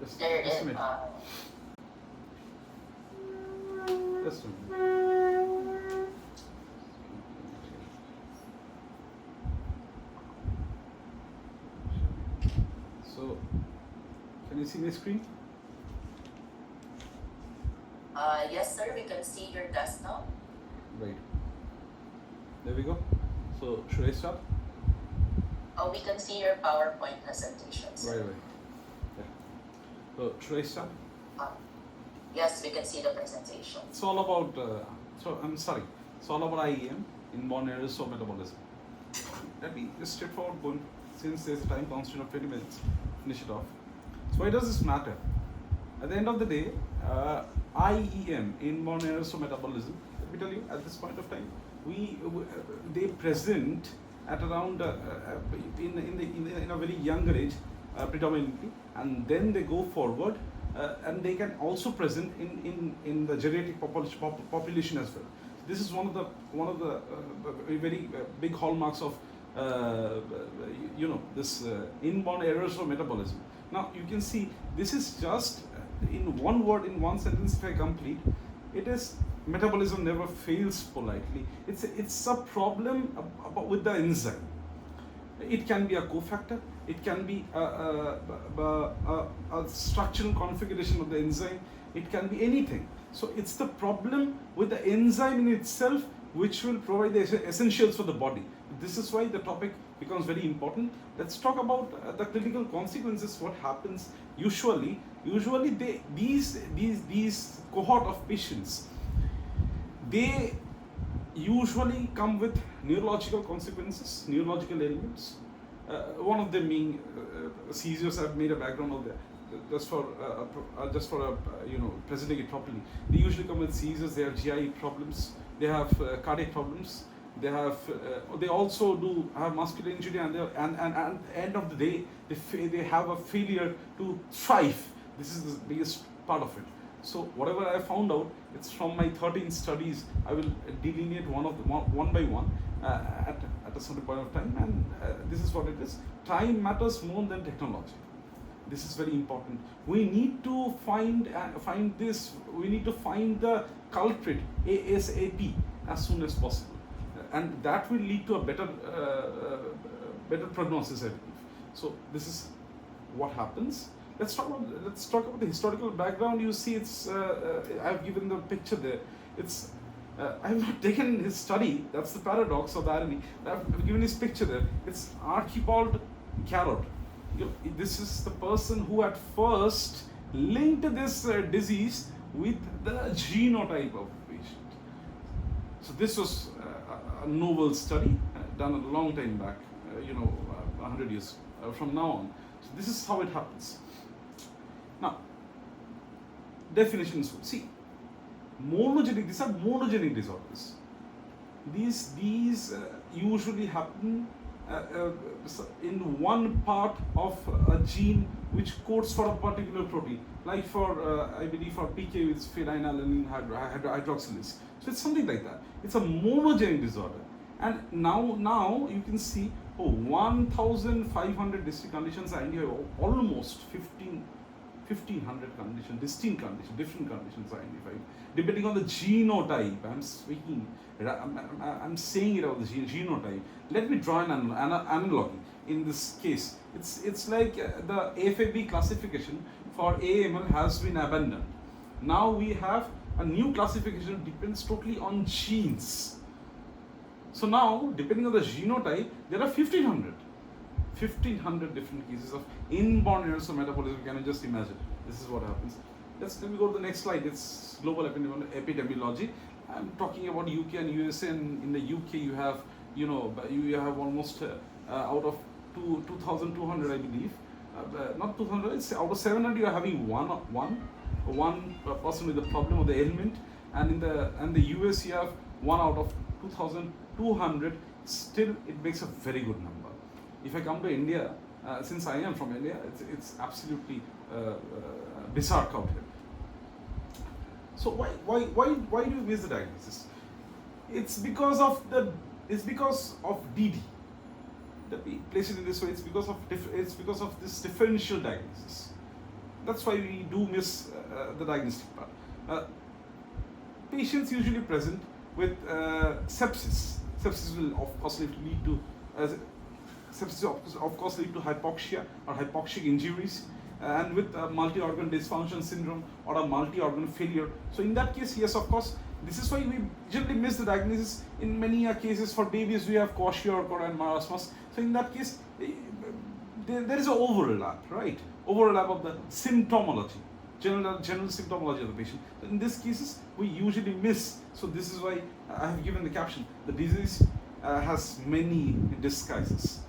Just There just a is, minute. Just a minute. So, can you see my screen? yes, sir, we can see your desk now. Right. There we go. So, should I start? We can see your PowerPoint presentation, sir. Right away. Yeah. So, should I start? Yes, we can see the presentation. It's all about, it's all about IEM, Inborn Errors of Metabolism. Let me just straightforward going, since there's a time constant of 20 minutes, finish it off. So why does this matter? At the end of the day, IEM, Inborn Errors of Metabolism, let me tell you, at this point of time, they present at around, in a very younger age, predominantly, and then they go forward, and they can also present in the geriatric population as well. This is one of the very big hallmarks of this inborn errors of metabolism. Now you can see this is just in one word, in one sentence. If I complete, it is metabolism never fails politely. It's a problem with the enzyme. It can be a cofactor, it can be a structural configuration of the enzyme, it can be anything. So it's the problem with the enzyme in itself which will provide the essentials for the body. This is why the topic becomes very important. Let's talk about the clinical consequences. What happens usually these cohort of patients, they usually come with neurological consequences, neurological ailments. One of them being seizures. I've made a background of that just for presenting it properly. They usually come with seizures. They have GI problems. They have cardiac problems. They also do have muscular injury, and at the end of the day, they have a failure to thrive. This is the biggest part of it. So whatever I found out, it's from my 13 studies. I will delineate one by one at a certain point of time, and this is what it is. Time matters more than technology. This is very important. We need to find this. We need to find the culprit ASAP as soon as possible, and that will lead to a better prognosis, I believe. So this is what happens. Let's talk about the historical background. You see, it's I've given the picture there. It's I've not taken his study. That's the paradox or the irony. I've given his picture there. It's Archibald Carrot. This is the person who at first linked this disease with the genotype of the patient. So this was a novel study done a long time back, 100 years from now on. So this is how it happens. Now, definitions. See, these are monogenic disorders. These usually happen in one part of a gene which codes for a particular protein. Like for, I believe for PK, it's phenylalanine hydroxylase. So it's something like that. It's a monogenic disorder. And now you can see 1,500 distinct conditions, and you have almost 1,500 conditions, distinct conditions, different conditions identified, depending on the genotype. I'm saying it about the genotype. Let me draw an analogy. In this case, it's like the FAB classification for AML has been abandoned. Now we have a new classification, depends totally on genes. So now, depending on the genotype, there are 1,500 different cases of inborn errors of metabolism. Can you just imagine? This is what happens. Let me go to the next slide. It's global epidemiology. I'm talking about UK and USA. And in the UK, you have almost out of 2,200, I believe. Not 200. It's out of 700. You are having one person with the problem or the ailment, and in the US, you have 1 out of 2,200. Still, it makes a very good number. If I come to India, since I am from India, it's absolutely bizarre out here. So why do we miss the diagnosis? It's because of DD. Let me place it in this way. It's because of this differential diagnosis. that's why we do miss the diagnostic part. Patients usually present with sepsis. Sepsis will of course lead to sepsis of course lead to hypoxia or hypoxic injuries, and with multi-organ dysfunction syndrome or a multi-organ failure. So in that case, yes, of course, this is why we generally miss the diagnosis. In many cases for babies, we have kwashiorkor and marasmus. So in that case, there is an overlap, right? Overlap of the symptomology, general symptomology of the patient. So in these cases, we usually miss. So this is why I have given the caption: the disease has many disguises.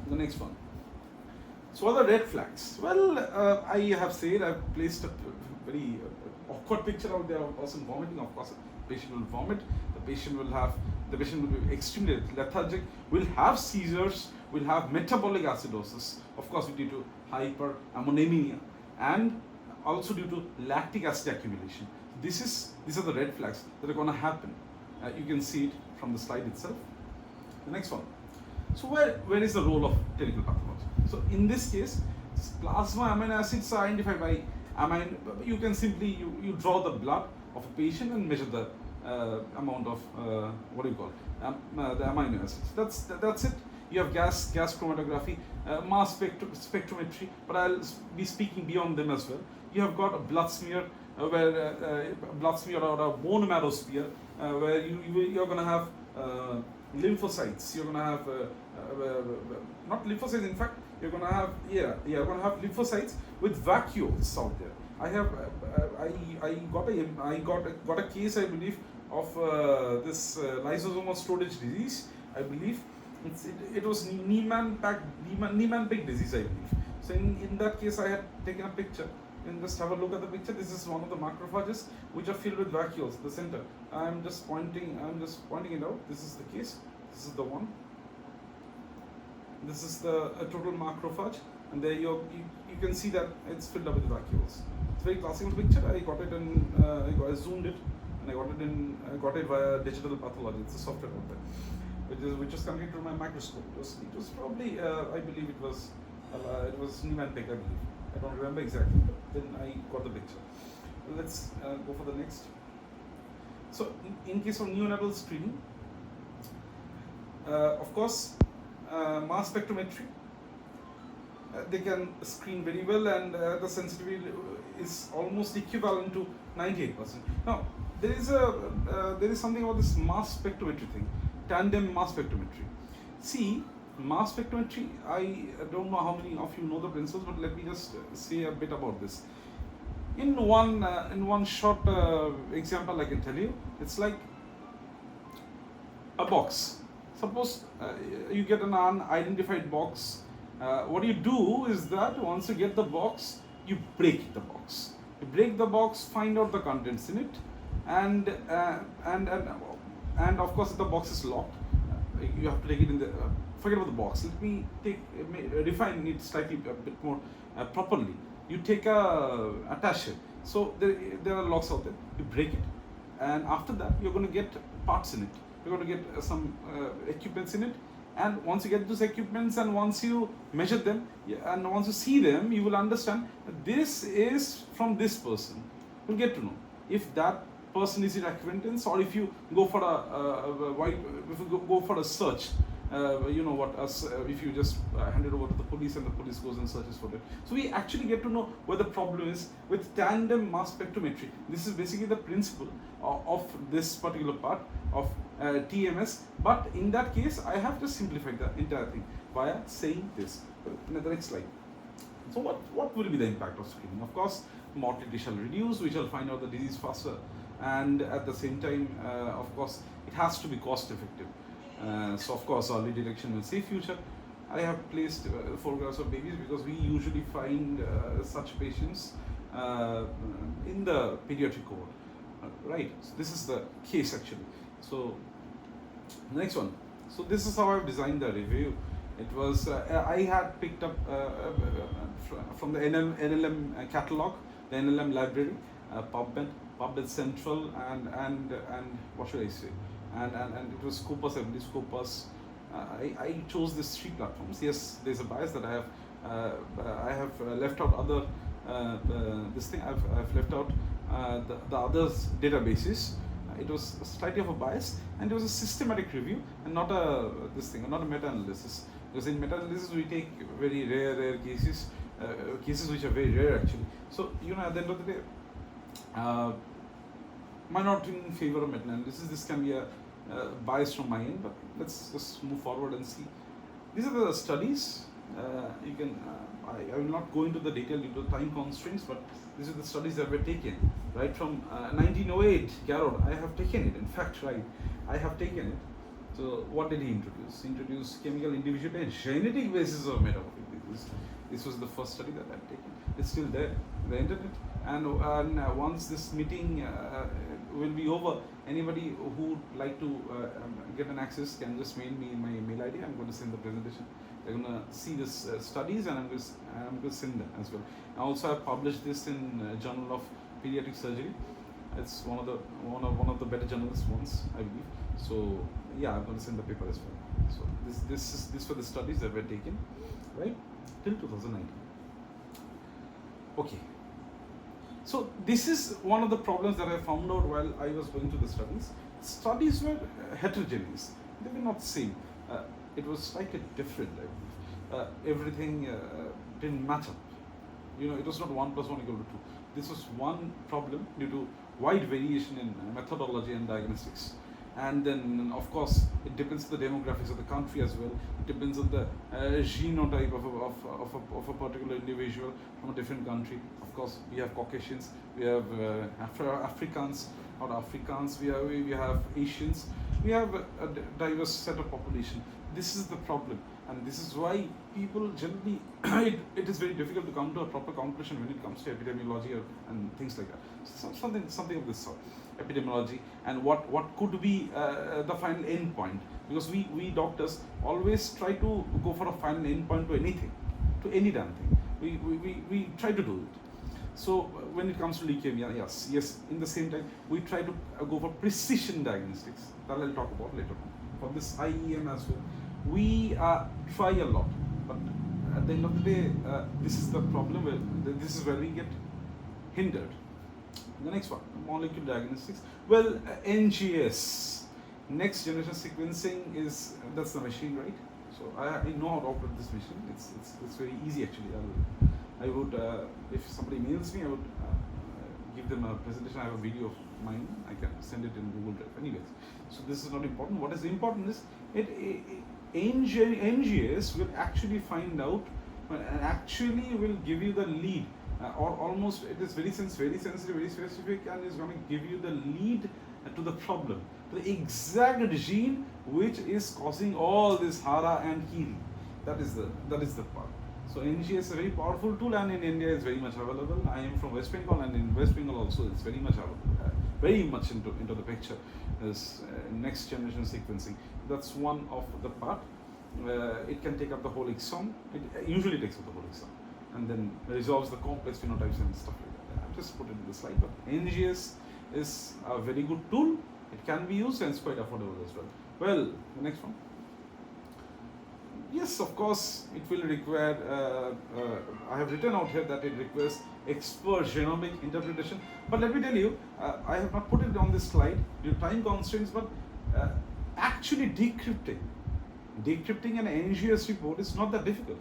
The next one. So what are the red flags? Well, I have said I've placed a very awkward picture out there of a person vomiting. Of course, the patient will vomit. The patient will be extremely lethargic. Will have seizures. Will have metabolic acidosis. Of course, due to hyperammonemia, and also due to lactic acid accumulation. These are the red flags that are going to happen. You can see it from the slide itself. The next one. So where is the role of clinical pathology? So in this case, plasma amino acids are identified by amino. You can simply you draw the blood of a patient and measure the amount of the amino acids. That's it. You have gas chromatography, mass spectrometry, but I'll be speaking beyond them as well. You have got a blood smear, blood smear or a bone marrow smear, where you're going to have lymphocytes. You're going to have not lymphocytes. In fact, you're going to have you're going to have lymphocytes with vacuoles out there. I got a case, I believe, of this lysosomal storage disease. I believe it was Niemann-Pick disease, I believe. So in that case, I had taken a picture. And just have a look at the picture. This is one of the macrophages which are filled with vacuoles. The center. I'm just pointing it out. This is the case. This is the one. This is the total macrophage, and there you can see that it's filled up with vacuoles. It's a very classical picture. I got it in I zoomed it, and I got it via digital pathology. It's a software out there, which was connected to my microscope. It was probably I believe it was Niemann-Pick, I believe. I don't remember exactly, but then I got the picture. Let's go for the next. So in case of neonatal screening, of course, mass spectrometry, they can screen very well, and the sensitivity is almost equivalent to 98%. Now, there is something about this mass spectrometry thing, tandem mass spectrometry. See, mass spectrometry, I don't know how many of you know the principles, but let me just say a bit about this. In one short example, I can tell you, it's like a box. Suppose you get an unidentified box. What you do is that once you get the box, you break the box. You break the box, find out the contents in it, and of course, if the box is locked, you have to take it in the. Forget about the box. Let me refine it slightly a bit more properly. You take a attaché. So there are locks out there. You break it, and after that you're going to get parts in it. You're going to get some equipments in it, and once you get those equipments, and once you measure them, and once you see them, you will understand that this is from this person. You'll get to know if that person is your acquaintance, or if you go for a search. You know what, if you just hand it over to the police and the police goes and searches for it. So we actually get to know where the problem is with tandem mass spectrometry. This is basically the principle of this particular part of TMS, but in that case I have just simplified the entire thing via saying this. The next slide. So what will be the impact of screening? Of course, mortality shall reduce, we shall find out the disease faster, and at the same time, of course, it has to be cost effective. So of course, early detection will save future. I have placed photographs of babies because we usually find such patients in the pediatric cohort, right? So this is the case actually. So next one. So this is how I've designed the review. It was I had picked up from the NLM catalog, the NLM library, PubMed Central, and what should I say? And it was Scopus, I believe Scopus. I chose these three platforms. Yes, there's a bias that I have left out other this thing I've left out the others databases. It was slightly of a bias, and it was a systematic review and not a not a meta-analysis. Because in meta-analysis we take very rare cases, cases which are very rare actually. So at the end of the day, might not in favor of meta-analysis. This can be a bias from my end, but let's just move forward and see. These are the studies. You can. I will not go into the detail due to time constraints, but these are the studies that were taken right from 1908. Garrod, I have taken it. In fact, right, I have taken it. So what did he introduce? He introduced chemical individuality and genetic basis of metabolic disease. This was the first study that I've taken. It's still there, the internet. And once this meeting will be over, anybody who would like to get an access can just mail me my mail ID. I'm going to send the presentation. They're going to see this studies, and I'm going to send them as well. And also, I've published this in Journal of Pediatric Surgery. It's one of the better journals ones, I believe. So yeah, I'm going to send the paper as well. So this were the studies that were taken, right, till 2019. Okay. So this is one of the problems that I found out while I was going through the studies. Studies were heterogeneous. They were not same. It was slightly different, I believe. Everything didn't match up. It was not 1 + 1 = 2. This was one problem due to wide variation in methodology and diagnostics. And then, of course, it depends on the demographics of the country as well. It depends on the genotype of a particular individual from a different country. Of course, we have Caucasians, we have Africans, not Africans, we have Asians. We have a diverse set of population. This is the problem, and this is why people generally, it is very difficult to come to a proper conclusion when it comes to epidemiology and things like that. So something of this sort. Epidemiology and what could be the final end point, because we doctors always try to go for a final end point to anything, to any damn thing. We try to do it. So when it comes to leukemia, yes, in the same time we try to go for precision diagnostics. That I'll talk about later on. For this IEM as well, we try a lot, but at the end of the day, this is the problem. This is where we get hindered. The next one, molecular diagnostics. Well, NGS, next generation sequencing, that's the machine, right? So I know how to operate this machine. It's very easy actually. I would if somebody mails me, I would give them a presentation. I have a video of mine. I can send it in Google Drive. Anyways, so this is not important. What is important is NGS will actually find out and actually will give you the lead. Or almost, it is very sensitive, very specific, and is going to give you the lead to the problem, to the exact gene which is causing all this hara and kiri. That is the part. So NGS is a very powerful tool, and in India it's very much available. I am from West Bengal, and in West Bengal also it's very much available, very much into the picture. Is next generation sequencing. That's one of the part. It can take up the whole exome. It usually takes up the whole exome, and then resolves the complex phenotypes and stuff like that. I've just put it in the slide, but NGS is a very good tool. It can be used, and it's quite affordable as well. Well, the next one. Yes, of course, it will require, I have written out here that it requires expert genomic interpretation. But let me tell you, I have not put it on this slide due to time constraints, but actually decrypting an NGS report is not that difficult.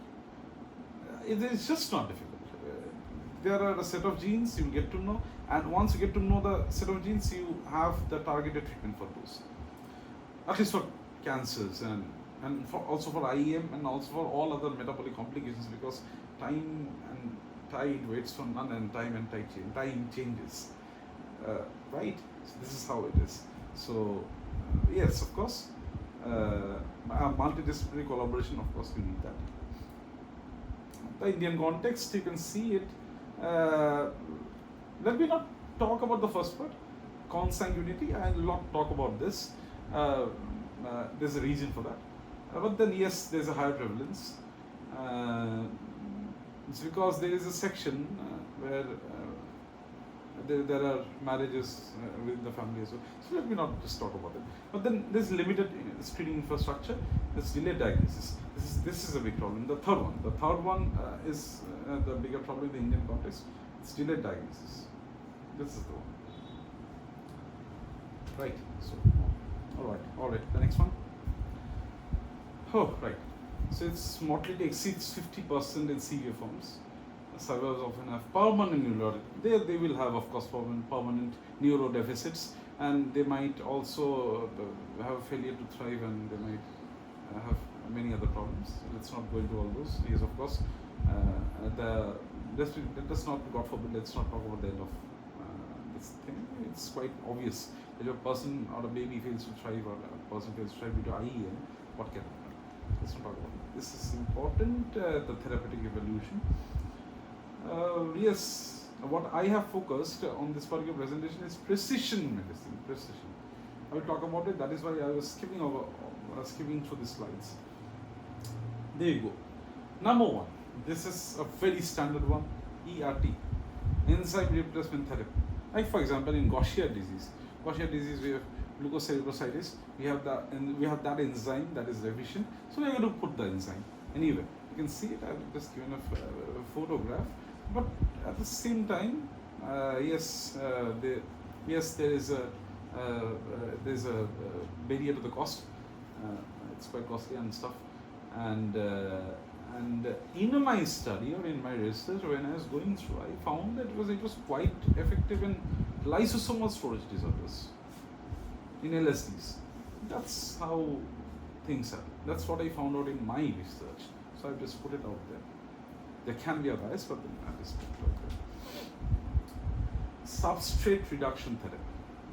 It is just not difficult. There are a set of genes you get to know, and once you get to know the set of genes, you have the targeted treatment for those. At least for cancers and also for IEM and also for all other metabolic complications, because time and tide waits for none, and time and tide changes. Right? So this is how it is. So yes, of course, multidisciplinary collaboration, of course, we need that. The Indian context, you can see it. Let me not talk about the first part, consanguinity. I will not talk about this. There's a reason for that. But then yes, there's a higher prevalence. It's because there is a section where there are marriages within the family as well. So let me not just talk about it. But then there's limited screening infrastructure. There's delayed diagnosis. This is a big problem. The third one is the bigger problem in the Indian context. It's delayed diagnosis. This is the one. Right. So, all right. The next one. Oh, right. So its mortality exceeds 50% in severe forms. Survivors often have permanent neuro. They will have, of course, permanent neuro deficits, and they might also have failure to thrive, and they might have many other problems. Let's not go into all those. Yes, of course. Let us not, God forbid, let's not talk about the end of this thing. It's quite obvious that if a person or a baby fails to thrive, or a person fails to thrive due to IEL, what can happen? Let's not talk about it. This is important, the therapeutic evolution. Yes, what I have focused on this particular presentation is precision medicine. Precision. I will talk about it. That is why I was skipping through the slides. There you go. Number one. This is a very standard one. ERT, Enzyme Replacement Therapy. Like for example, in Gaucher disease, we have glucocerebrosidase. We have that enzyme that is deficient. So we are going to put the enzyme anyway. You can see it. I've just given a photograph. But at the same time, there is a barrier to the cost. It's quite costly and stuff. And in my study or in my research, when I was going through, I found that it was quite effective in lysosomal storage disorders, in LSDs. That's how things are. That's what I found out in my research. So I've just put it out there. There can be a bias, but then I'll just put it out there. Substrate reduction therapy.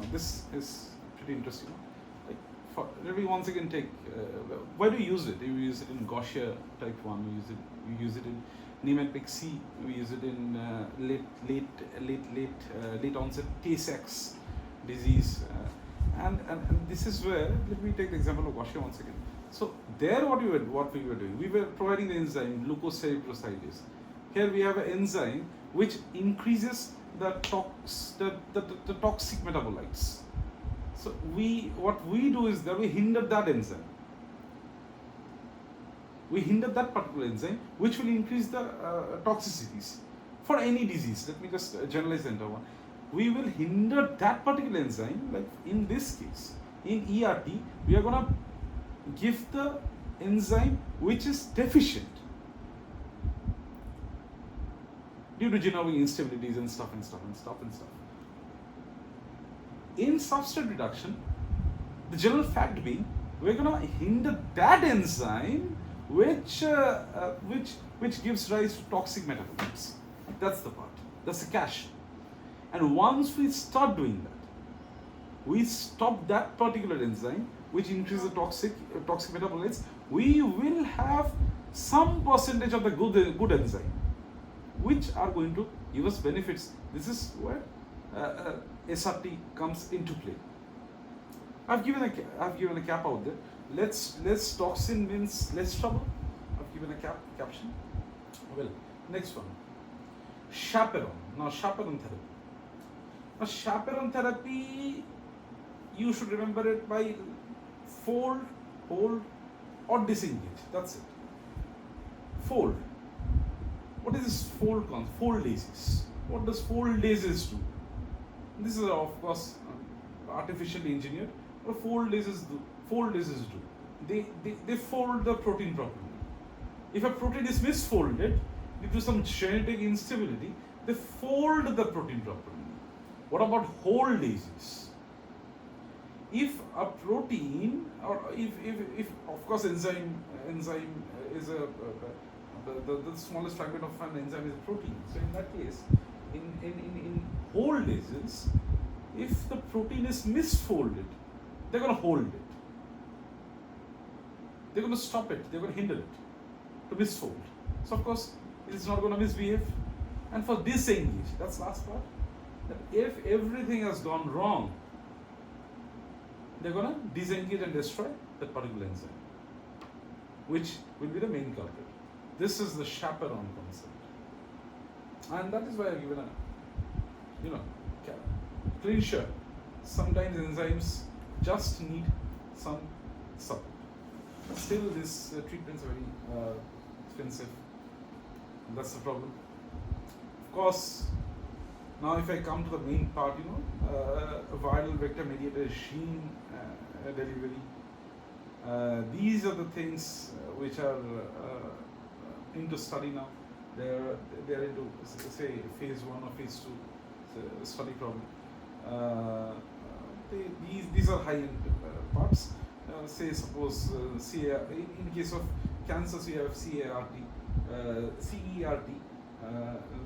Now this is pretty interesting. Let me once again take. Why do you use it? You use it in Gaucher type 1. You use it in Niemann-Pick C. We use it in late onset Tay-Sachs disease. And this is where, let me take the example of Gaucher once again. So there, what we were doing, we were providing the enzyme glucocerebrosidase. Here we have an enzyme which increases the toxic metabolites. So what we do is that we hinder that enzyme. We hinder that particular enzyme, which will increase the toxicities for any disease. Let me just generalize the entire one. We will hinder that particular enzyme. Like in this case, in ERT, we are gonna give the enzyme which is deficient due to genomic instabilities and stuff. In substrate reduction, the general fact being, we're gonna hinder that enzyme which gives rise to toxic metabolites. That's the part. That's the catch. And once we start doing that, we stop that particular enzyme which increases the toxic metabolites. We will have some percentage of the good enzyme, which are going to give us benefits. This is where SRT comes into play. I've given a cap out there. Less toxin means less trouble. I've given a caption. Well, next one. Chaperon. Now chaperon therapy. Now chaperon therapy, you should remember it by fold, hold, or disengage. That's it. Fold. What is this fold concept? Foldases. What does foldases do? This is of course artificially engineered. What foldases do? They fold the protein properly. If a protein is misfolded due to some genetic instability, they fold the protein properly. What about foldases? If a protein, or if of course enzyme is the smallest fragment of an enzyme is a protein. So in that case, in foldases, if the protein is misfolded, they're going to hold it. They're going to stop it. They're going to hinder it to misfold. So of course, it's not going to misbehave. And for disengage, that's the last part. That if everything has gone wrong, they're going to disengage and destroy that particular enzyme, which will be the main culprit. This is the chaperon concept. And that is why I've given Clean sure. Sometimes enzymes just need some support. Still, these treatments are very expensive. And that's the problem. Of course, now if I come to the main part, viral vector mediated gene delivery. These are the things which are into study now. They're into say phase 1 or phase 2 study problem. These are high-end parts. Say suppose in case of cancers you have CERT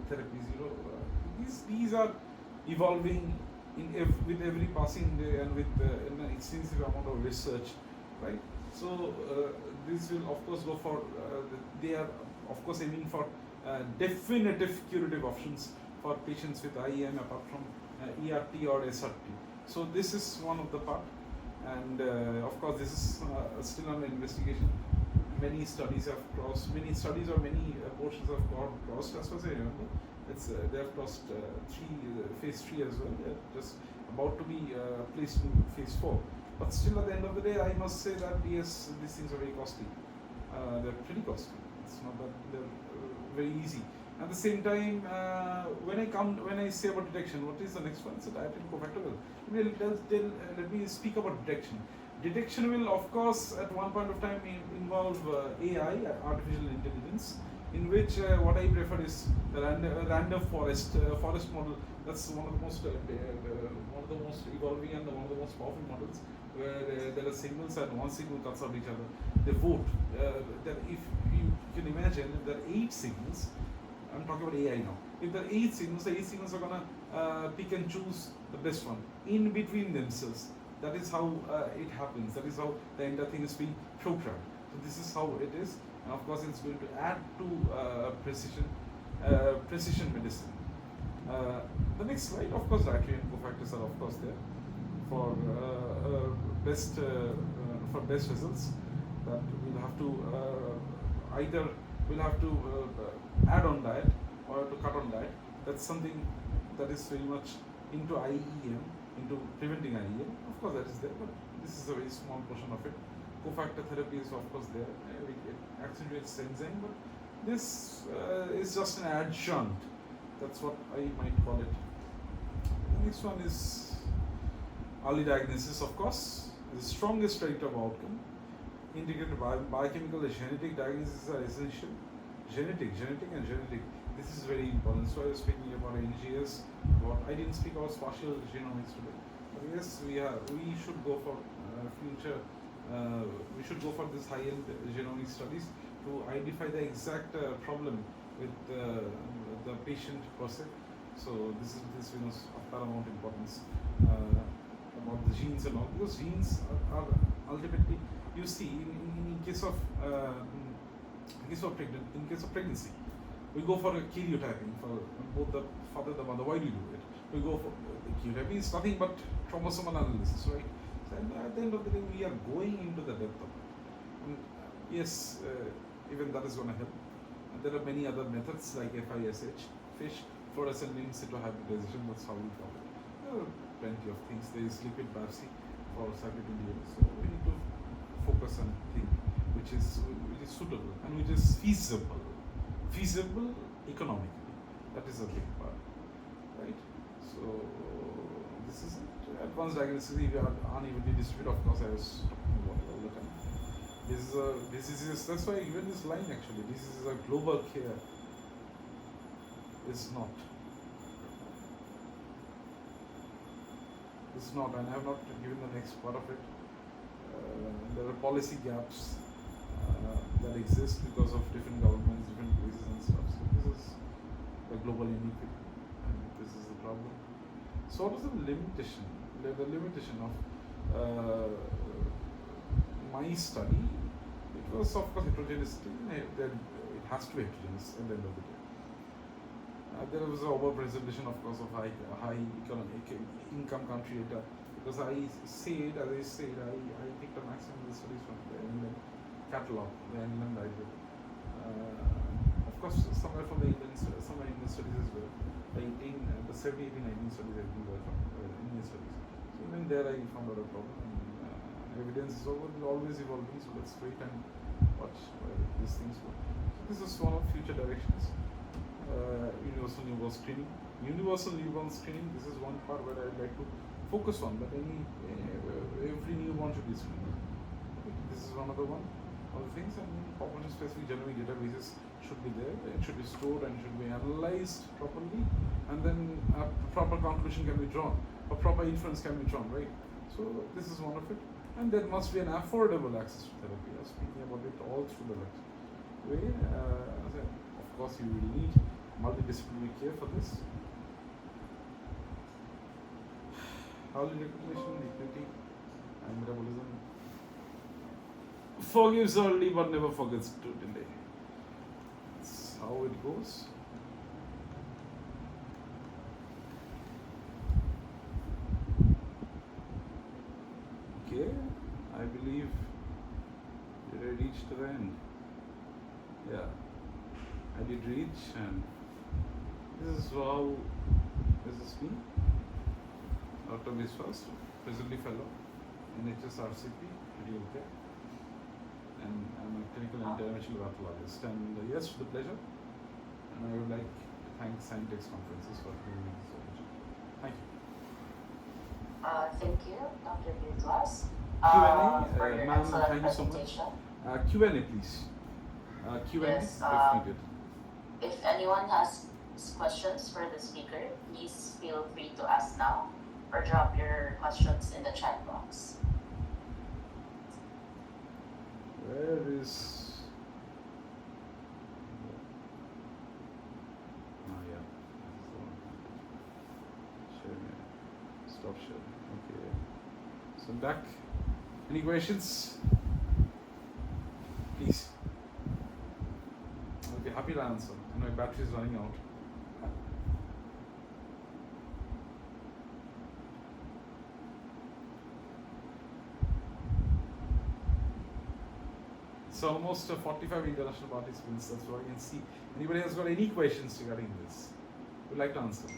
therapies. These are evolving with every passing day and with an extensive amount of research, right? So this will of course go for they are of course aiming for definitive curative options for patients with IEM apart from ERT or SRT. So this is one of the part, and of course this is still under investigation. Many studies have crossed, many studies or many portions have crossed as far as I remember. They have crossed phase 3 as well. They're just about to be placed in phase 4. But still at the end of the day, I must say that yes, these things are very costly. They're pretty costly. It's not that they're very easy. At the same time, when I say about detection, what is the next one? So diet and cofactor. Let me speak about detection. Detection will, of course, at one point of time involve AI, artificial intelligence, in which what I prefer is the random forest model. That's one of the most evolving and one of the most powerful models, where there are signals and one signal cuts out each other. They vote. That if you can imagine, if there are 8 signals. I'm talking about AI now. If there are 8 signals, the 8 signals are gonna pick and choose the best one in between themselves. That is how it happens. That is how the entire thing is being programmed. So this is how it is, and of course it's going to add to precision medicine. The next slide, of course, dietary and cofactors are of course there for best results. That we'll have to either add on diet or to cut on diet. That's something that is very much into IEM, into preventing IEM. Of course, that is there, but this is a very small portion of it. Cofactor therapy is of course there. It accentuates enzyme, but this is just an adjunct. That's what I might call it. The next one is early diagnosis, of course. The strongest predictor of outcome. Integrated biochemical and genetic diagnosis are essential. Genetic. This is very important. So I was speaking about NGS. I didn't speak about spatial genomics today. But yes, we should go for future. We should go for this high-end genomic studies to identify the exact problem with the patient per se. So this is of paramount importance about the genes and all, because genes are ultimately, you see, in case of pregnancy, we go for a karyotyping for both the father and the mother. Why do you do it? We go for the karyotyping is nothing but chromosomal analysis, right? So at the end of the day, we are going into the depth of it. And yes, even that is going to help. And there are many other methods like FISH, fluorescent in situ hybridization. That's how we call it. There are plenty of things. There is liquid biopsy for circulating DNA. So we need to focus on things which is suitable and which is feasible economically. That is a big part, right? So this is it. Advanced diagnosis, we are unevenly distributed. Of course, I was talking about it all the time. This is that's why even this line actually, this is a global care. It's not. It's not, and I have not given the next part of it. There are policy gaps that exist because of different governments, different places and stuff. So this is a global iniquity, and this is the problem. So what is the limitation? The limitation of my study, it was of course heterogeneity. It has to be heterogeneous at the end of the day. There was an over-presentation, of course, of high income country data, because I picked a maximum of the studies from the England catalog, the England library. Of course, somewhere from the England studies as well. the 70, 80, 19 studies have been there from Indian studies. So even there I found out a problem. And, evidence is always evolving, so let's wait and watch where these things go. So this is one of future directions. Universal newborn screening. Universal newborn screening, this is one part where I'd like to focus on, that every newborn should be screened. This is one of the things, and population specific genomic databases should be there. It should be stored and should be analyzed properly, and then a proper conclusion can be drawn, a proper inference can be drawn, right? So this is one of it, and there must be an affordable access to therapy. I was speaking about it all through the lecture. Of course, you will need multidisciplinary care for this. Early recognition, equity, and metabolism. Forgives early but never forgets to delay. That's how it goes. Okay, I believe did I reach to the end? Yeah, I did reach, and this is how this is me. Dr. Biswas, presently fellow, NHS-RCP, pretty okay. And I'm a clinical interventional pathologist. And yes, with pleasure. And I would like to thank Scientex conferences for giving me this opportunity. Thank you. Thank you, Dr. Biswas. Q&A, for your ma'am, excellent thank you so much. presentation. Q&A, please. Q&A, Yes, if needed. If anyone has questions for the speaker, please feel free to ask now or drop your questions in the chat box. Where is... Oh yeah, this is the one. Share. Stop sharing. Okay. So I'm back. Any questions? Please. Okay, happy to answer. And my battery is running out. It's almost 45 international participants. That's what I can see. Anybody has got any questions regarding this? Would like to answer?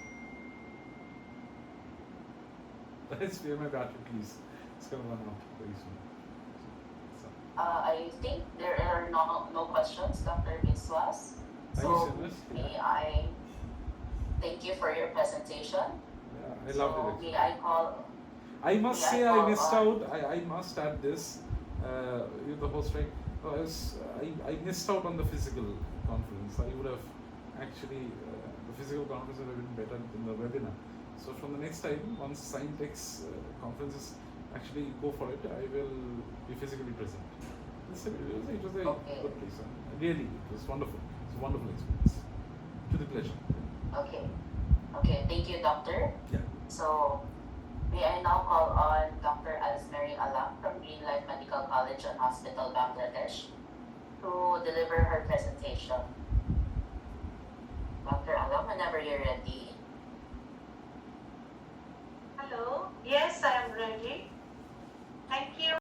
Let's spare my battery, please. It's going to run out very soon. I think there are no questions, Dr. Biswas. Thank you so much. May I thank you for your presentation. Yeah, I loved it. May I call? I must may say I I call missed on- out. I must add this. You the host, right? I missed out on the physical conference. I would have actually the physical conference would have been better than the webinar. So from the next time, once Scientex conferences actually go for it, I will be physically present. It was a Okay. good place. Really, it was wonderful. It's a wonderful experience. To the pleasure. Okay. Okay, thank you, doctor. Yeah. So, may I now call on Dr. Alsmeri Alam from Greenlight Medical College and Hospital, Bangladesh, to deliver her presentation. Dr. Alam, whenever you're ready.